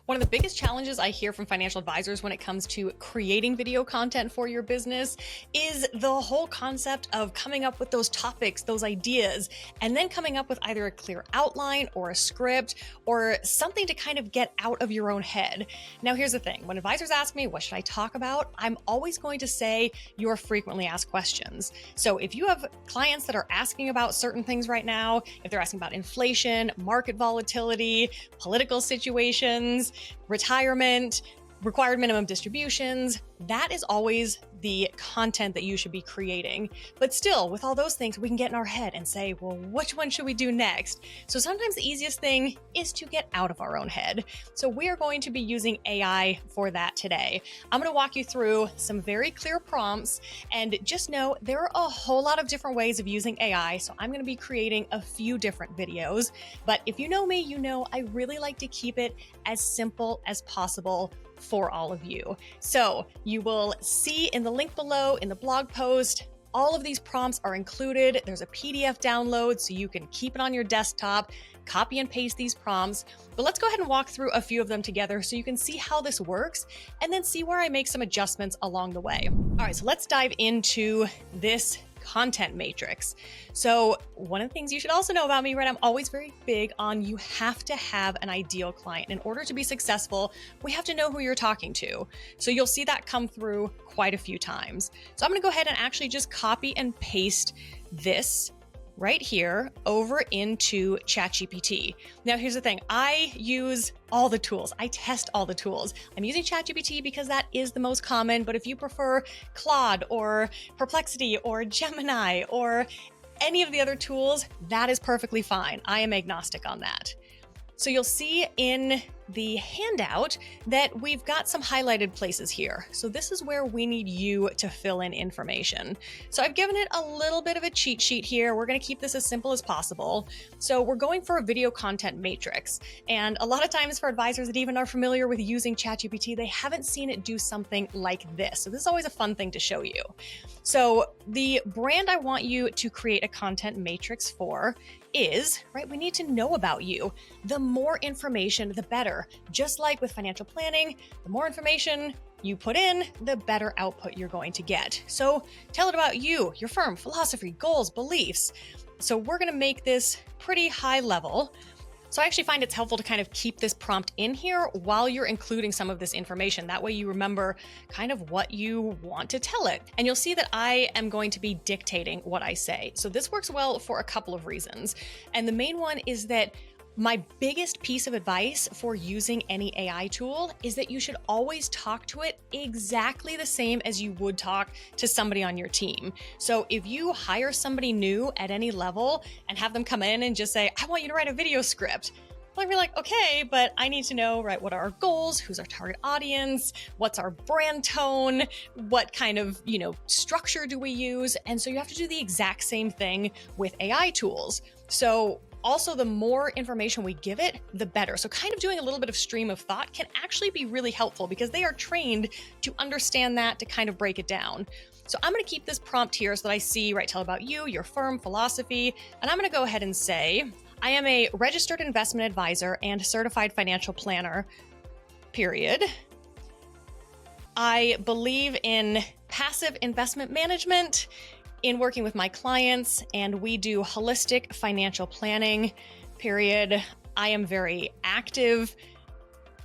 One of the biggest challenges I hear from financial advisors when it comes to creating video content for your business is the whole concept of coming up with those topics, those ideas, and then coming up with either a clear outline or a script or something to kind of get out of your own head. Now, here's the thing. When advisors ask me, what should I talk about? I'm always going to say your frequently asked questions. So if you have clients that are asking about certain things right now, if they're asking about inflation, market volatility, political situations, retirement, required minimum distributions, that is always the content that you should be creating. But still, with all those things, we can get in our head and say, well, which one should we do next? So sometimes the easiest thing is to get out of our own head. So we are going to be using AI for that today. I'm going to walk you through some very clear prompts, and just know there are a whole lot of different ways of using AI. So I'm going to be creating a few different videos. But if you know me, you know I really like to keep it as simple as possible for all of you. So you will see in the link below in the blog post, all of these prompts are included. There's a PDF download so you can keep it on your desktop, copy and paste these prompts. But let's go ahead and walk through a few of them together so you can see how this works and then see where I make some adjustments along the way. All right, so let's dive into this content matrix. So one of the things you should also know about me, right? I'm always very big on you have to have an ideal client. In order to be successful, we have to know who you're talking to. So you'll see that come through quite a few times. So I'm going to go ahead and actually just copy and paste this right here over into ChatGPT. Now, here's the thing. I use all the tools. I test all the tools. I'm using ChatGPT because that is the most common, but if you prefer Claude or Perplexity or Gemini or any of the other tools, that is perfectly fine. I am agnostic on that. So you'll see in the handout that we've got some highlighted places here. So this is where we need you to fill in information. So I've given it a little bit of a cheat sheet here. We're going to keep this as simple as possible. So we're going for a video content matrix. And a lot of times for advisors that even are familiar with using ChatGPT, they haven't seen it do something like this. So this is always a fun thing to show you. So the brand I want you to create a content matrix for is, right, we need to know about you. The more information, the better. Just like with financial planning, the more information you put in, the better output you're going to get. So tell it about you, your firm, philosophy, goals, beliefs. So we're going to make this pretty high level. So I actually find it's helpful to kind of keep this prompt in here while you're including some of this information. That way you remember kind of what you want to tell it. And you'll see that I am going to be dictating what I say. So this works well for a couple of reasons. And the main one is that my biggest piece of advice for using any AI tool is that you should always talk to it exactly the same as you would talk to somebody on your team. So if you hire somebody new at any level and have them come in and just say, I want you to write a video script, well, I'd be like, okay, but I need to know, right, what are our goals? Who's our target audience? What's our brand tone? What kind of, structure do we use? And so you have to do the exact same thing with AI tools. So also, the more information we give it, the better. So kind of doing a little bit of stream of thought can actually be really helpful because they are trained to understand that, to kind of break it down. So I'm going to keep this prompt here so that I see, right, tell about you, your firm, philosophy, and I'm going to go ahead and say, I am a registered investment advisor and certified financial planner, period. I believe in passive investment management in working with my clients, and we do holistic financial planning, period. I am very active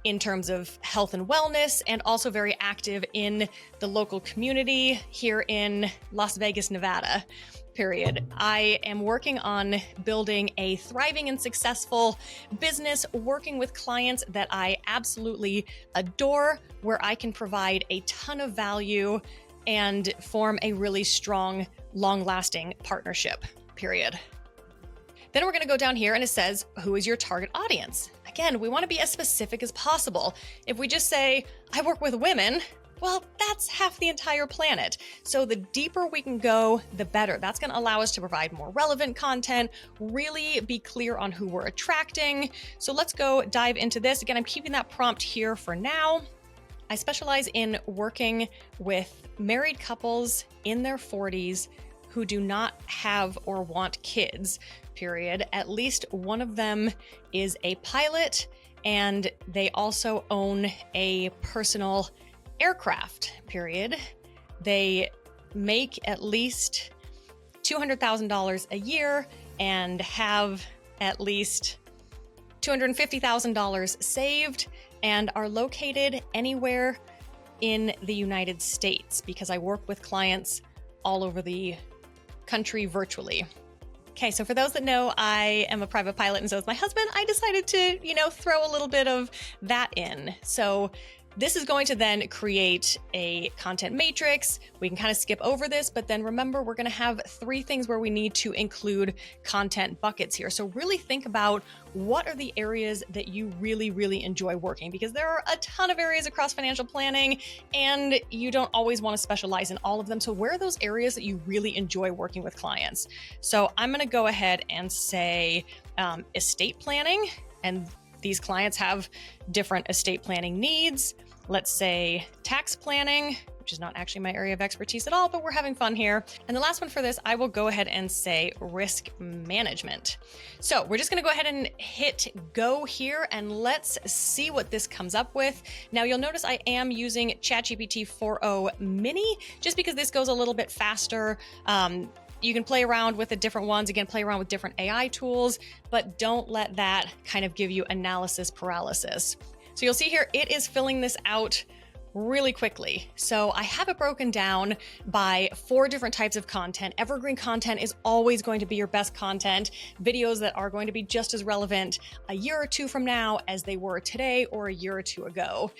in terms of health and wellness, and also very active in the local community here in Las Vegas, Nevada, period. I am working on building a thriving and successful business, working with clients that I absolutely adore, where I can provide a ton of value and form a really strong, long-lasting partnership, period. Then we're going to go down here and it says, who is your target audience? Again, we want to be as specific as possible. If we just say, I work with women, well, that's half the entire planet. So the deeper we can go, the better. That's going to allow us to provide more relevant content, really be clear on who we're attracting. So let's go dive into this. Again, I'm keeping that prompt here for now. I specialize in working with married couples in their 40s who do not have or want kids, period. At least one of them is a pilot and they also own a personal aircraft, period. They make at least $200,000 a year and have at least $250,000 saved and are located anywhere in the United States because I work with clients all over the country virtually. Okay, so for those that know, I am a private pilot and so is my husband. I decided to, throw a little bit of that in. So this is going to then create a content matrix. We can kind of skip over this, but then remember, we're going to have 3 things where we need to include content buckets here. So really think about what are the areas that you really, really enjoy working, because there are a ton of areas across financial planning and you don't always want to specialize in all of them. So where are those areas that you really enjoy working with clients? So I'm going to go ahead and say estate planning, and these clients have different estate planning needs. Let's say tax planning, which is not actually my area of expertise at all, but we're having fun here. And the last one for this, I will go ahead and say risk management. So we're just gonna go ahead and hit go here and let's see what this comes up with. Now you'll notice I am using ChatGPT 4.0 mini just because this goes a little bit faster. You can play around with the different ones, again, play around with different AI tools, but don't let that kind of give you analysis paralysis. So you'll see here, it is filling this out really quickly. So I have it broken down by 4 different types of content. Evergreen content is always going to be your best content. Videos that are going to be just as relevant a year or 2 from now as they were today or a year or 2 ago.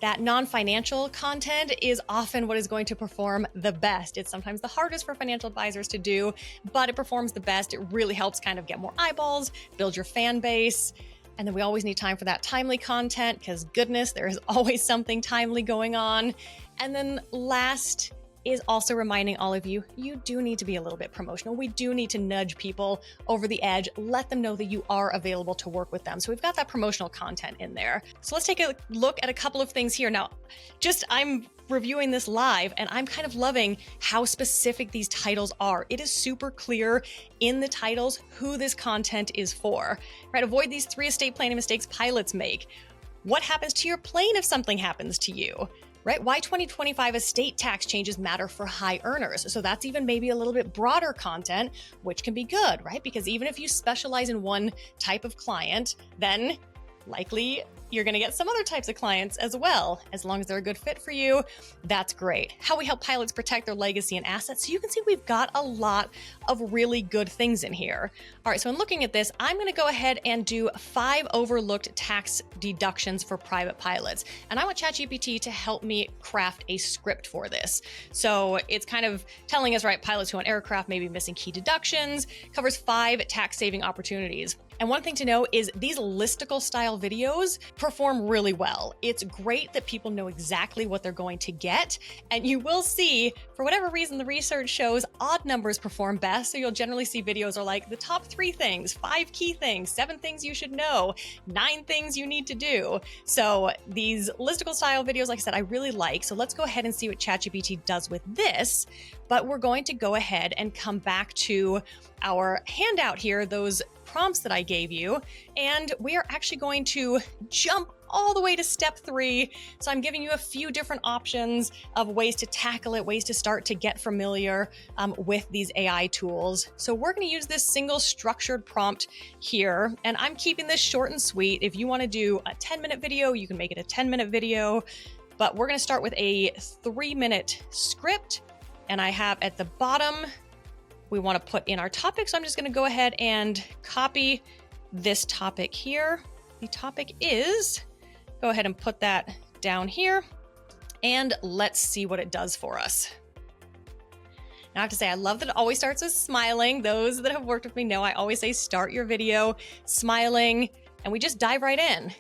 That non-financial content is often what is going to perform the best. It's sometimes the hardest for financial advisors to do, but it performs the best. It really helps kind of get more eyeballs, build your fan base. And then we always need time for that timely content because goodness, there is always something timely going on. And then last is also reminding all of you, you do need to be a little bit promotional. We do need to nudge people over the edge, let them know that you are available to work with them. So we've got that promotional content in there. So let's take a look at a couple of things here. Now, I'm reviewing this live and I'm kind of loving how specific these titles are. It is super clear in the titles who this content is for, right? Avoid these 3 estate planning mistakes pilots make. What happens to your plane if something happens to you? Right? Why 2025 estate tax changes matter for high earners. So that's even maybe a little bit broader content, which can be good, right? Because even if you specialize in one type of client, then likely you're going to get some other types of clients as well. As long as they're a good fit for you, that's great. How we help pilots protect their legacy and assets. So you can see we've got a lot of really good things in here. All right, so in looking at this, I'm going to go ahead and do 5 overlooked tax deductions for private pilots. And I want ChatGPT to help me craft a script for this. So it's kind of telling us, right, pilots who own aircraft may be missing key deductions, covers 5 tax saving opportunities. And one thing to know is these listicle style videos perform really well. It's great that people know exactly what they're going to get. And you will see, for whatever reason, the research shows odd numbers perform best. So you'll generally see videos are like the top 3 things, 5 key things, 7 things you should know, 9 things you need to do. So these listicle style videos, like I said, I really like. So let's go ahead and see what ChatGPT does with this. But we're going to go ahead and come back to our handout here, those prompts that I gave you, and we are actually going to jump all the way to step 3. So I'm giving you a few different options of ways to tackle it, ways to start to get familiar with these AI tools. So we're going to use this single structured prompt here, and I'm keeping this short and sweet. If you want to do a 10-minute video, you can make it a 10-minute video, but we're going to start with a 3-minute script. And I have at the bottom, we want to put in our topic. So I'm just going to go ahead and copy this topic here. The topic is, go ahead and put that down here and let's see what it does for us. Now I have to say, I love that it always starts with smiling. Those that have worked with me know I always say, start your video smiling, and we just dive right in.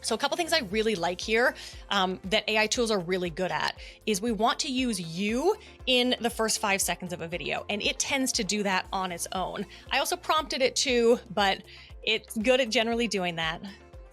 So a couple things I really like here that AI tools are really good at is we want to use you in the first 5 seconds of a video, and it tends to do that on its own. I also prompted it to, but it's good at generally doing that.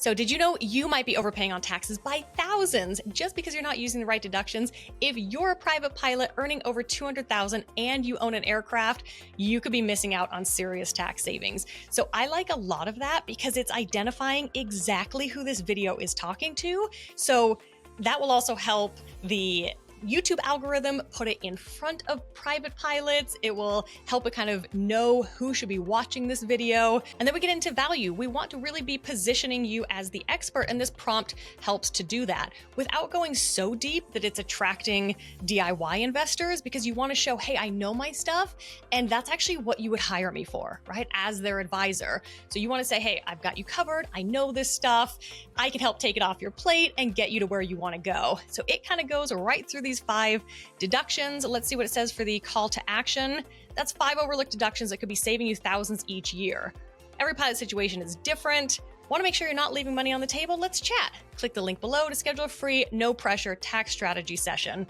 So did you know you might be overpaying on taxes by thousands just because you're not using the right deductions? If you're a private pilot earning over 200,000 and you own an aircraft, you could be missing out on serious tax savings. So I like a lot of that because it's identifying exactly who this video is talking to. So that will also help the YouTube algorithm put it in front of private pilots. It will help it kind of know who should be watching this video. And then we get into value. We want to really be positioning you as the expert, and this prompt helps to do that without going so deep that it's attracting DIY investors, because you want to show, hey, I know my stuff, and that's actually what you would hire me for, right? As their advisor. So you want to say, hey, I've got you covered. I know this stuff. I can help take it off your plate and get you to where you want to go. So it kind of goes right through these 5 deductions. Let's see what it says for the call to action. That's 5 overlooked deductions that could be saving you thousands each year. Every pilot situation is different. Want to make sure you're not leaving money on the table? Let's chat. Click the link below to schedule a free, no pressure tax strategy session.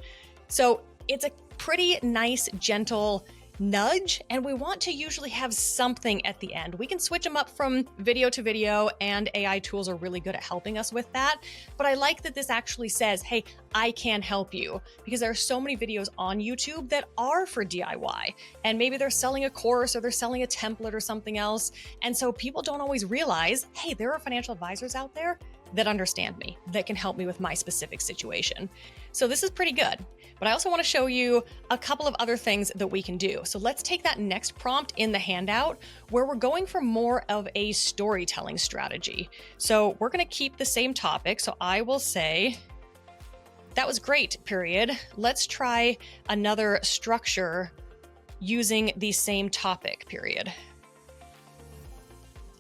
So it's a pretty nice, gentle nudge, and we want to usually have something at the end. We can switch them up from video to video, and AI tools are really good at helping us with that. But I like that this actually says, hey, I can help you, because there are so many videos on YouTube that are for DIY, and maybe they're selling a course or they're selling a template or something else. And so people don't always realize, hey, there are financial advisors out there that understand me, that can help me with my specific situation. So this is pretty good. But I also want to show you a couple of other things that we can do. So let's take that next prompt in the handout where we're going for more of a storytelling strategy. So we're going to keep the same topic. So I will say, that was great, period. Let's try another structure using the same topic, period.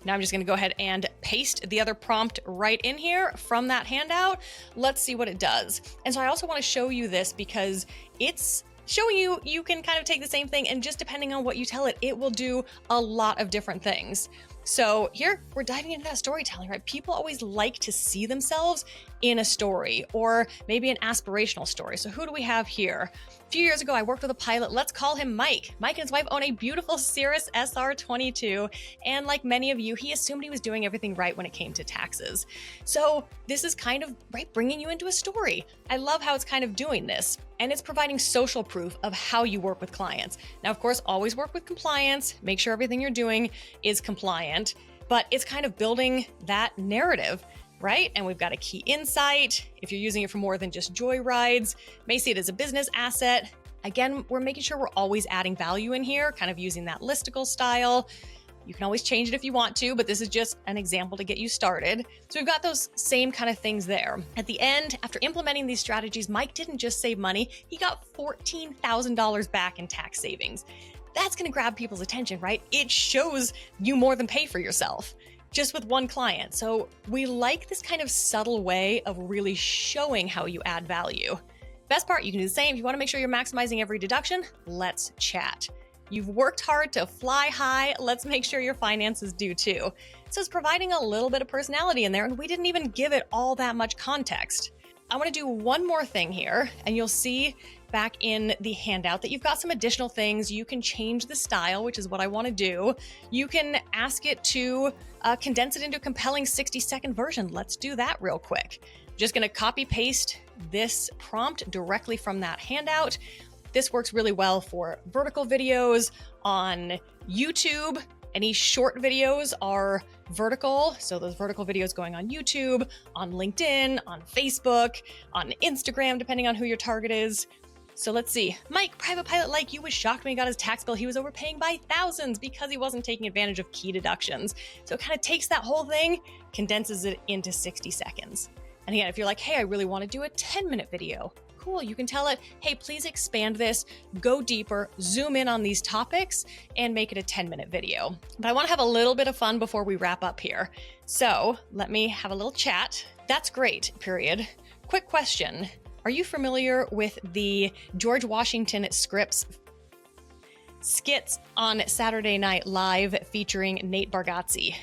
Now I'm just going to go ahead and paste the other prompt right in here from that handout. Let's see what it does. And so I also want to show you this because it's showing you can kind of take the same thing, and just depending on what you tell it, it will do a lot of different things. So here we're diving into that storytelling, right? People always like to see themselves in a story, or maybe an aspirational story. So who do we have here? A few years ago, I worked with a pilot. Let's call him Mike. Mike and his wife own a beautiful Cirrus SR22. And like many of you, he assumed he was doing everything right when it came to taxes. So this is kind of, right, bringing you into a story. I love how it's kind of doing this. And it's providing social proof of how you work with clients. Now, of course, always work with compliance. Make sure everything you're doing is compliant. But it's kind of building that narrative, right? And we've got a key insight. If you're using it for more than just joy rides, may see it as a business asset. Again, we're making sure we're always adding value in here, kind of using that listicle style. You can always change it if you want to, but this is just an example to get you started. So we've got those same kind of things there. At the end, after implementing these strategies, Mike didn't just save money, he got $14,000 back in tax savings. That's going to grab people's attention, right? It shows you more than pay for yourself just with one client. So we like this kind of subtle way of really showing how you add value. Best part, you can do the same. If you want to make sure you're maximizing every deduction, let's chat. You've worked hard to fly high. Let's make sure your finances do too. So it's providing a little bit of personality in there, and we didn't even give it all that much context. I want to do one more thing here, and you'll see back in the handout that you've got some additional things. You can change the style, which is what I want to do. You can ask it to condense it into a compelling 60-second version. Let's do that real quick. I'm just going to copy paste this prompt directly from that handout. This works really well for vertical videos on YouTube. Any short videos are vertical, so those vertical videos going on YouTube, on LinkedIn, on Facebook, on Instagram, depending on who your target is. So let's see. Mike, private pilot like you, was shocked when he got his tax bill. He was overpaying by thousands because he wasn't taking advantage of key deductions. So it kind of takes that whole thing, condenses it into 60 seconds. And again, if you're like, hey, I really want to do a 10-minute video, cool. You can tell it, hey, please expand this, go deeper, zoom in on these topics, and make it a 10-minute video. But I want to have a little bit of fun before we wrap up here. So let me have a little chat. That's great, period. Quick question. Are you familiar with the George Washington Scripts skits on Saturday Night Live featuring Nate Bargatze?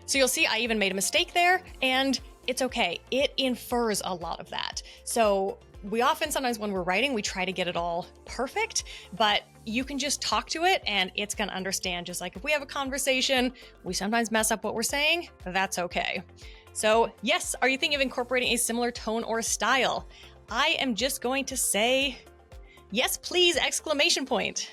So you'll see I even made a mistake there, and it's okay. It infers a lot of that. So we often, sometimes when we're writing, we try to get it all perfect, but you can just talk to it and it's going to understand. Just like if we have a conversation, we sometimes mess up what we're saying. That's okay. So yes, are you thinking of incorporating a similar tone or style? I am just going to say, yes, please, exclamation point.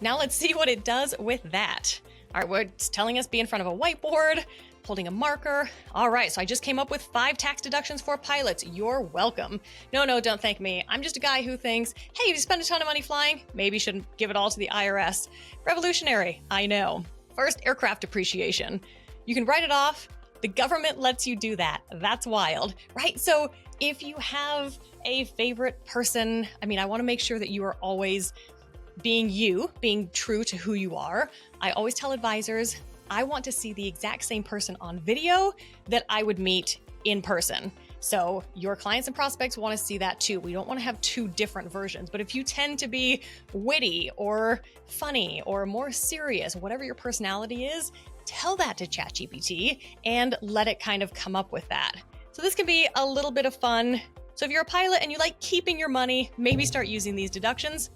Now let's see what it does with that. All right, it's telling us be in front of a whiteboard, holding a marker. All right, so I just came up with 5 tax deductions for pilots. You're welcome. No, don't thank me. I'm just a guy who thinks, hey, if you spend a ton of money flying, maybe you shouldn't give it all to the IRS. Revolutionary, I know. First, aircraft depreciation. You can write it off. The government lets you do that. That's wild, right? So if you have a favorite person, I want to make sure that you are always being you, being true to who you are. I always tell advisors, I want to see the exact same person on video that I would meet in person. So your clients and prospects want to see that too. We don't want to have 2 different versions, but if you tend to be witty or funny or more serious, whatever your personality is, tell that to ChatGPT and let it kind of come up with that. So this can be a little bit of fun. So if you're a pilot and you like keeping your money, maybe start using these deductions.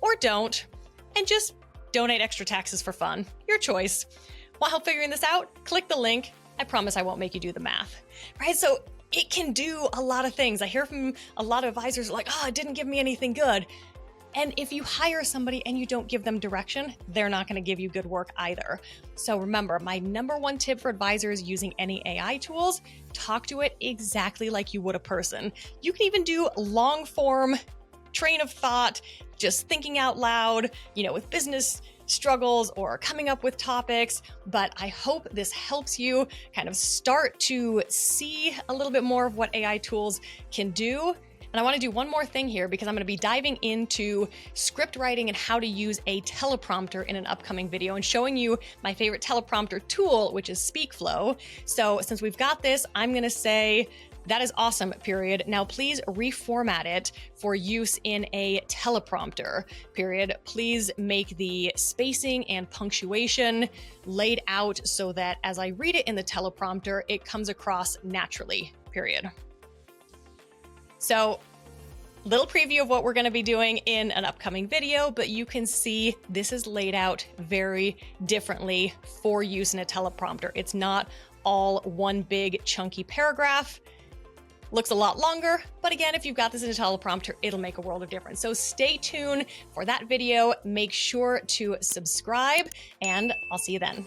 Or don't, and just donate extra taxes for fun. Your choice. Want help figuring this out? Click the link. I promise I won't make you do the math, right? So it can do a lot of things. I hear from a lot of advisors like, it didn't give me anything good. And if you hire somebody and you don't give them direction, they're not going to give you good work either. So remember, my number 1 tip for advisors using any AI tools, talk to it exactly like you would a person. You can even do long form train of thought, just thinking out loud, with business struggles or coming up with topics. But I hope this helps you kind of start to see a little bit more of what AI tools can do. And I want to do one more thing here because I'm going to be diving into script writing and how to use a teleprompter in an upcoming video and showing you my favorite teleprompter tool, which is SpeakFlow. So since we've got this, I'm going to say, that is awesome, period. Now, please reformat it for use in a teleprompter, period. Please make the spacing and punctuation laid out so that as I read it in the teleprompter, it comes across naturally, period. So, little preview of what we're going to be doing in an upcoming video, but you can see this is laid out very differently for use in a teleprompter. It's not all one big chunky paragraph. Looks a lot longer, but again, if you've got this in a teleprompter, it'll make a world of difference. So stay tuned for that video. Make sure to subscribe, and I'll see you then.